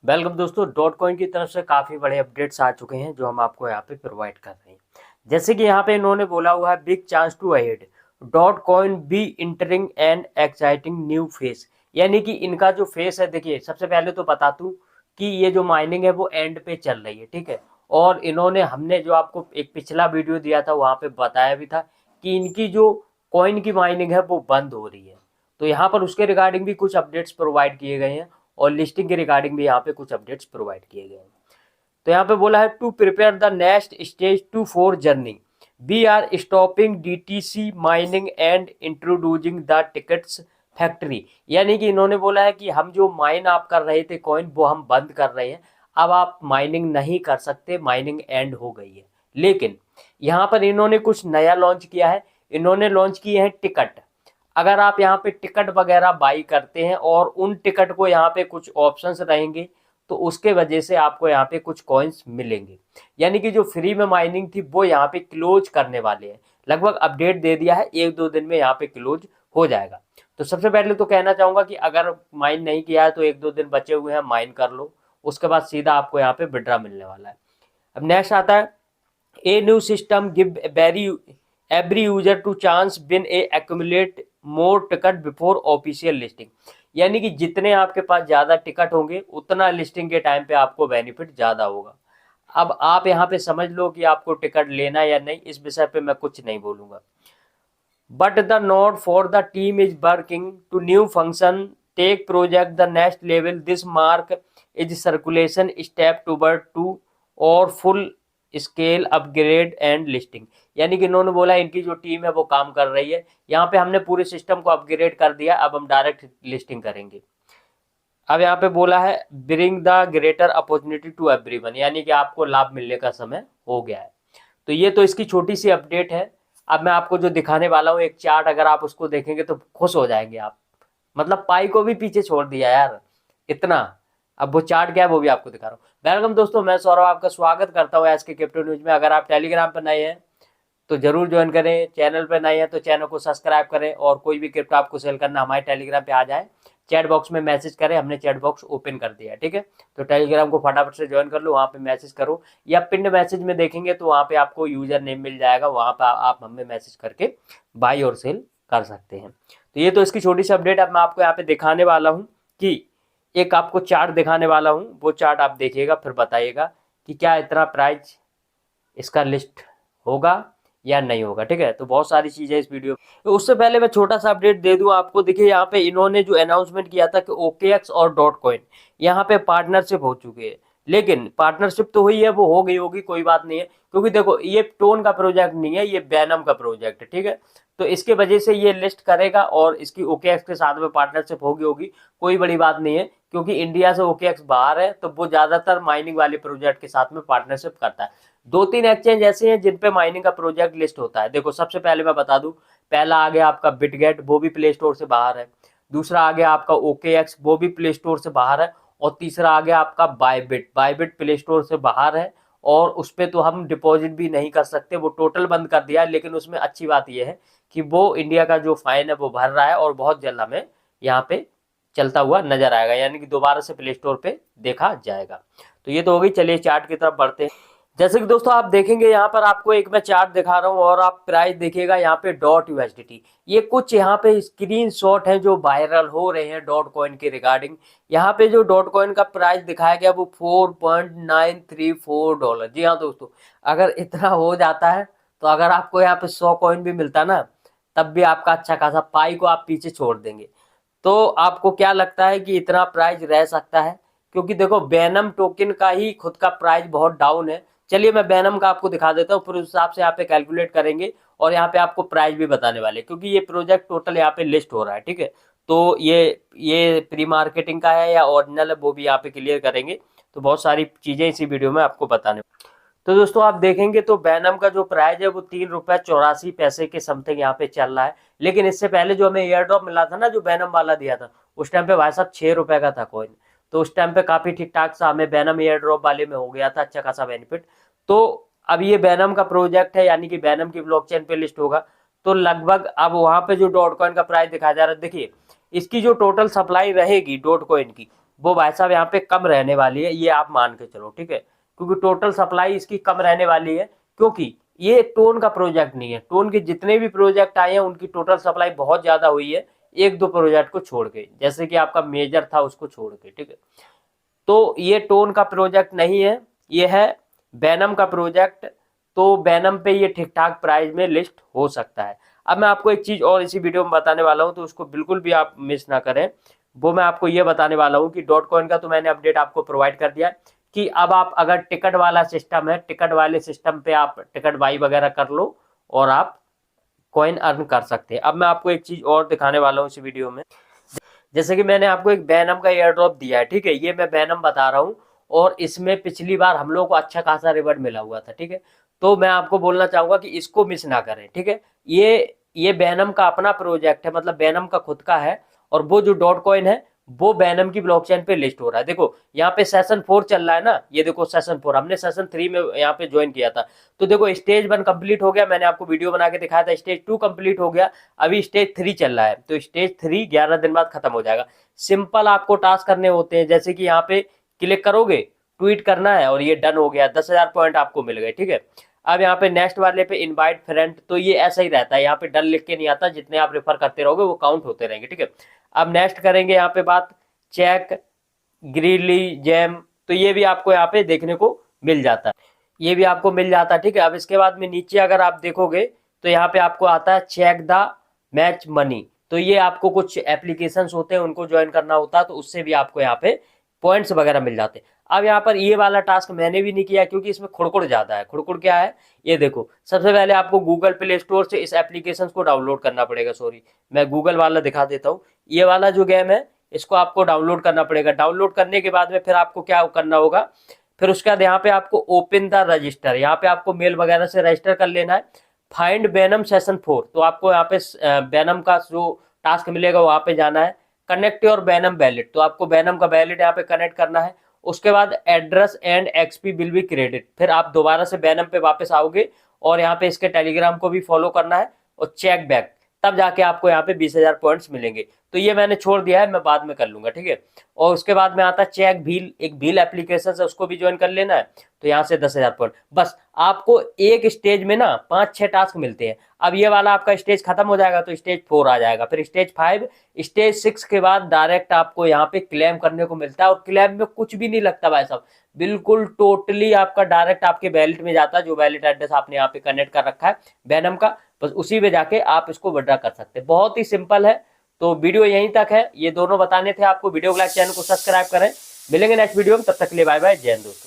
Welcome दोस्तों। Dot coin की तरफ से काफ़ी बड़े अपडेट्स आ चुके हैं जो हम आपको यहाँ पे प्रोवाइड कर रहे हैं। जैसे कि यहाँ पे इन्होंने बोला हुआ है big chance to ahead, dot coin be entering an exciting new phase. यानी कि इनका जो फेस है, देखिए सबसे पहले तो बता दूं कि ये जो माइनिंग है वो एंड पे चल रही है, ठीक है। और इन्होंने हमने जो आपको एक पिछला वीडियो दिया था वहाँ पे बताया भी था कि इनकी जो कॉइन की माइनिंग है वो बंद हो रही है। तो यहाँ पर उसके रिगार्डिंग भी कुछ अपडेट्स प्रोवाइड किए गए हैं और लिस्टिंग के रिगार्डिंग भी यहाँ पे कुछ अपडेट्स प्रोवाइड किए गए हैं। तो यहाँ पे बोला है to prepare the next stage to for journey we are stopping DTC mining and introducing the tickets factory. यानी कि इन्होंने बोला है कि हम जो माइन आप कर रहे थे कॉइन वो हम बंद कर रहे हैं, अब आप माइनिंग नहीं कर सकते, माइनिंग एंड हो गई है। लेकिन यहाँ पर इन्होंने कुछ नया लॉन्च किया है, इन्होंने लॉन्च किए हैं टिकट। अगर आप यहाँ पे टिकट वगैरह बाई करते हैं और उन टिकट को यहाँ पे कुछ ऑप्शंस रहेंगे तो उसके वजह से आपको यहाँ पे कुछ कॉइन्स मिलेंगे। यानी कि जो फ्री में माइनिंग थी वो यहाँ पे क्लोज करने वाले हैं। लगभग अपडेट दे दिया है, 1-2 दिन में यहाँ पे क्लोज हो जाएगा। तो सबसे पहले तो कहना चाहूँगा कि अगर माइन नहीं किया है तो 1-2 दिन बचे हुए हैं, माइन कर लो, उसके बाद सीधा आपको यहाँ पे विड्रा मिलने वाला है। अब नेक्स्ट आता है a new system give very every user to chance win a accumulate more ticket before official listing. यानी कि जितने आपके पास ज़्यादा टिकट होंगे उतना लिस्टिंग के टाइम पे आपको बेनिफिट ज़्यादा होगा। अब आप यहाँ पे समझ लो कि आपको टिकट लेना या नहीं, इस विषय पे मैं कुछ नहीं बोलूँगा। But the note for the team is working to new function take project the next level this mark is circulation step toward to और full scale upgrade and listing. यानी कि इन्होंने बोला इनकी जो टीम है वो काम कर रही है, यहाँ पे हमने पूरे सिस्टम को अपग्रेड कर दिया, अब हम डायरेक्ट लिस्टिंग करेंगे। अब यहाँ पे बोला है bring the greater opportunity to everyone, यानी कि आपको लाभ मिलने का समय हो गया है। तो ये तो इसकी छोटी सी अपडेट है। अब मैं आपको जो दिखाने वाला हूँ एक चार्ट, अगर आप उसको देखेंगे तो खुश हो जाएंगे आप। मतलब पाई को भी पीछे छोड़ दिया यार, इतना। अब वो चार्ट क्या है वो भी आपको दिखा रहा हूँ। वेलकम दोस्तों, मैं सौरभ आपका स्वागत करता हूँ आज के क्रिप्टो न्यूज में। अगर आप टेलीग्राम पर नए हैं तो जरूर ज्वाइन करें, चैनल पर नए हैं तो चैनल को सब्सक्राइब करें, और कोई भी क्रिप्टो आपको सेल करना हमारे टेलीग्राम पे आ जाए, चैट बॉक्स में मैसेज करें, हमने चैट बॉक्स ओपन कर दिया है, ठीक है। तो टेलीग्राम को फटाफट से ज्वाइन कर लो, वहाँ पे मैसेज करो या पिंड मैसेज में देखेंगे तो वहाँ पे आपको यूजर नेम मिल जाएगा, वहाँ पे आप हमें मैसेज करके बाई और सेल कर सकते हैं। तो ये तो इसकी छोटी सी अपडेट। अब मैं आपको यहाँ पे दिखाने वाला हूँ कि एक आपको चार्ट दिखाने वाला हूँ, वो चार्ट आप देखिएगा फिर बताइएगा कि क्या इतना प्राइस इसका लिस्ट होगा या नहीं होगा, ठीक है। तो बहुत सारी चीज़ें इस वीडियो। तो उससे पहले मैं छोटा सा अपडेट दे दूं आपको। देखिए यहाँ पे इन्होंने जो अनाउंसमेंट किया था कि OKX और डॉट कॉइन यहाँ पे पार्टनरशिप हो चुकी है। लेकिन पार्टनरशिप तो हुई है, वो हो गई होगी, कोई बात नहीं है, क्योंकि देखो ये टोन का प्रोजेक्ट नहीं है, ये बैनम का प्रोजेक्ट है, ठीक है। तो इसके वजह से ये लिस्ट करेगा और इसकी OKX के साथ में पार्टनरशिप होगी, कोई बड़ी बात नहीं है, क्योंकि इंडिया से OKX बाहर है तो वो ज़्यादातर माइनिंग वाले प्रोजेक्ट के साथ में पार्टनरशिप करता है। 2-3 एक्सचेंज ऐसे हैं जिन पे माइनिंग का प्रोजेक्ट लिस्ट होता है। देखो सबसे पहले मैं बता दूं, पहला आ गया आपका बिटगेट, वो भी प्ले स्टोर से बाहर है। दूसरा आ गया आपका OKX, वो भी प्ले स्टोर से बाहर है। और तीसरा आ गया आपका बायबिट, बायबिट प्ले स्टोर से बाहर है और उस पर तो हम डिपॉजिट भी नहीं कर सकते, वो टोटल बंद कर दिया है। लेकिन उसमें अच्छी बात यह है कि वो इंडिया का जो फाइन है वो भर रहा है और बहुत जल्द हमें यहाँ पे चलता हुआ नजर आएगा, यानी कि दोबारा से प्ले स्टोर पे देखा जाएगा। तो ये तो हो गई, चलिए चार्ट की तरफ बढ़ते हैं। जैसे कि दोस्तों आप देखेंगे यहाँ पर आपको एक मैं चार्ट दिखा रहा हूँ और आप प्राइस देखिएगा यहाँ पे $USDT। ये कुछ यहाँ पे स्क्रीनशॉट हैं जो वायरल हो रहे हैं डॉट कॉइन के रिगार्डिंग। यहाँ पे जो डॉट कॉइन का प्राइस दिखाया गया वो $4.934। जी हाँ दोस्तों, अगर इतना हो जाता है तो अगर आपको यहाँ पे 100 कॉइन भी मिलता ना तब भी आपका अच्छा खासा पाई को आप पीछे छोड़ देंगे। तो आपको क्या लगता है कि इतना प्राइस रह सकता है? क्योंकि देखो बैनम टोकन का ही खुद का प्राइस बहुत डाउन है। चलिए मैं बैनम का आपको दिखा देता हूँ, फिर उस हिसाब से यहाँ पे कैलकुलेट करेंगे और यहाँ पे आपको प्राइस भी बताने वाले, क्योंकि ये प्रोजेक्ट टोटल यहाँ पे लिस्ट हो रहा है, ठीक है। तो ये प्री मार्केटिंग का है या ओरिजिनल है वो भी यहाँ पे क्लियर करेंगे। तो बहुत सारी चीज़ें इसी वीडियो में आपको बताने। तो दोस्तों आप देखेंगे तो बैनम का जो प्राइस है वो ₹3.84 के समथिंग यहाँ पे चल रहा है। लेकिन इससे पहले जो हमें एयर ड्रॉप मिला था ना, जो बैनम वाला दिया था, उस टाइम पे भाई साहब ₹6 का था कॉइन। तो उस टाइम पे काफ़ी ठीक ठाक सा हमें बैनम एयर ड्रॉप वाले में हो गया था अच्छा खासा बेनिफिट। तो अब ये बैनम का प्रोजेक्ट है, यानी कि बैनम की ब्लॉकचेन पे लिस्ट होगा। तो लगभग अब वहाँ पे जो डॉट कॉइन का प्राइस दिखाया जा रहा है, देखिए इसकी जो टोटल सप्लाई रहेगी डॉट कॉइन की वो भाई साहब यहाँ पे कम रहने वाली है, ये आप मान के चलो, ठीक है। क्योंकि टोटल सप्लाई इसकी कम रहने वाली है, क्योंकि ये टोन का प्रोजेक्ट नहीं है। टोन के जितने भी प्रोजेक्ट आए हैं उनकी टोटल सप्लाई बहुत ज्यादा हुई है, एक दो प्रोजेक्ट को छोड़ के, जैसे कि आपका मेजर था उसको छोड़ के, ठीक है। तो ये टोन का प्रोजेक्ट नहीं है, ये है वेनम का प्रोजेक्ट। तो वेनम पे ये ठीक ठाक प्राइस में लिस्ट हो सकता है। अब मैं आपको एक चीज और इसी वीडियो में बताने वाला हूं, तो उसको बिल्कुल भी आप मिस ना करें। वो मैं आपको ये बताने वाला हूं कि डॉट कॉइन का तो मैंने अपडेट आपको प्रोवाइड कर दिया है कि अब आप अगर टिकट वाला सिस्टम है, टिकट वाले सिस्टम पे आप टिकट बाई वगैरह कर लो और आप कॉइन अर्न कर सकते हैं। अब मैं आपको एक चीज और दिखाने वाला हूँ इस वीडियो में। जैसे कि मैंने आपको एक वेनम का एयर ड्रॉप दिया है, ठीक है। ये मैं वेनम बता रहा हूँ, और इसमें पिछली बार हम लोग को अच्छा खासा रिवॉर्ड मिला हुआ था, ठीक है। तो मैं आपको बोलना चाहूंगा कि इसको मिस ना करें, ठीक है। ये वेनम का अपना प्रोजेक्ट है, मतलब वेनम का खुद का है, और वो जो डॉट कॉइन है वो वेनम की ब्लॉकचेन पे लिस्ट हो रहा है। देखो यहाँ पे सेशन 4 चल रहा है ना, ये देखो सेशन 4, हमने सेशन 3 में यहाँ पे ज्वाइन किया था। तो देखो स्टेज 1 कंप्लीट हो गया, मैंने आपको वीडियो बना के दिखाया था। स्टेज 2 कंप्लीट हो गया, अभी स्टेज 3 चल रहा है। तो स्टेज 3 11 दिन बाद खत्म हो जाएगा। सिंपल आपको टास्क करने होते हैं, जैसे कि यहाँ पे क्लिक करोगे, ट्वीट करना है, और ये डन हो गया, 10,000 पॉइंट आपको मिल गए, ठीक है। अब यहाँ पे नेक्स्ट वाले पे इनवाइट फ्रेंड, तो ये ऐसा ही रहता है, यहाँ पे डन लिख के नहीं आता, जितने आप रेफर करते रहोगे वो काउंट होते रहेंगे, ठीक है। अब नेक्स्ट करेंगे यहाँ पे बात चेक ग्रीली जैम, तो ये भी आपको यहाँ पे देखने को मिल जाता है, ये भी आपको मिल जाता है, ठीक है। अब इसके बाद में नीचे अगर आप देखोगे तो यहाँ पे आपको आता है चेक द मैच मनी। तो ये आपको कुछ एप्लीकेशंस होते हैं, उनको ज्वाइन करना होता है, तो उससे भी आपको यहाँ पे पॉइंट्स वगैरह मिल जाते हैं। अब यहाँ पर ये वाला टास्क मैंने भी नहीं किया, क्योंकि इसमें खुड़कुड़ ज्यादा है। खुड़कुड़ क्या है, ये देखो, सबसे पहले आपको गूगल प्ले स्टोर से इस एप्लीकेशन को डाउनलोड करना पड़ेगा। सॉरी, मैं गूगल वाला दिखा देता हूँ। ये वाला जो गेम है इसको आपको डाउनलोड करना पड़ेगा। डाउनलोड करने के बाद में फिर आपको क्या करना होगा, फिर उसके बाद यहाँ पे आपको ओपन द रजिस्टर, यहाँ पे आपको मेल वगैरह से रजिस्टर कर लेना है। फाइंड वेनम सेशन 4, तो आपको यहाँ पे वेनम का जो टास्क मिलेगा वहां पे जाना है। कनेक्ट योर वेनम वैलेट, तो आपको वेनम का वैलेट यहाँ पे कनेक्ट करना है। उसके बाद address and XP will be credit, फिर आप दोबारा से वेनम पे वापस आओगे, और यहाँ पे इसके टेलीग्राम को भी फॉलो करना है, और चेक बैक, तब जाके आपको यहाँ पे 20,000 पॉइंट्स मिलेंगे। तो ये मैंने छोड़ दिया है, मैं बाद में कर लूंगा, ठीक है। और उसके बाद में आता है चेक भील, एक भील एप्लीकेशन है, उसको भी ज्वाइन कर लेना है। तो यहाँ से 10,000 पॉइंट, बस आपको एक स्टेज में ना 5-6 टास्क मिलते हैं। अब ये वाला आपका स्टेज खत्म हो जाएगा तो स्टेज 4 आ जाएगा, फिर स्टेज 5, स्टेज 6 के बाद डायरेक्ट आपको यहाँ पे क्लेम करने को मिलता है। और क्लेम में कुछ भी नहीं लगता भाई साहब, बिल्कुल टोटली आपका डायरेक्ट आपके वैलेट में जाता है, जो वैलेट एड्रेस आपने यहाँ पे कनेक्ट कर रखा है वेनम का, बस उसी में जाके आप इसको विड्रॉ कर सकते हैं। बहुत ही सिंपल है। तो वीडियो यहीं तक है, ये दोनों बताने थे आपको। वीडियो को लाइक, चैनल को सब्सक्राइब करें। मिलेंगे नेक्स्ट वीडियो में, तब तक के लिए बाय बाय, जय हिंद दोस्तों।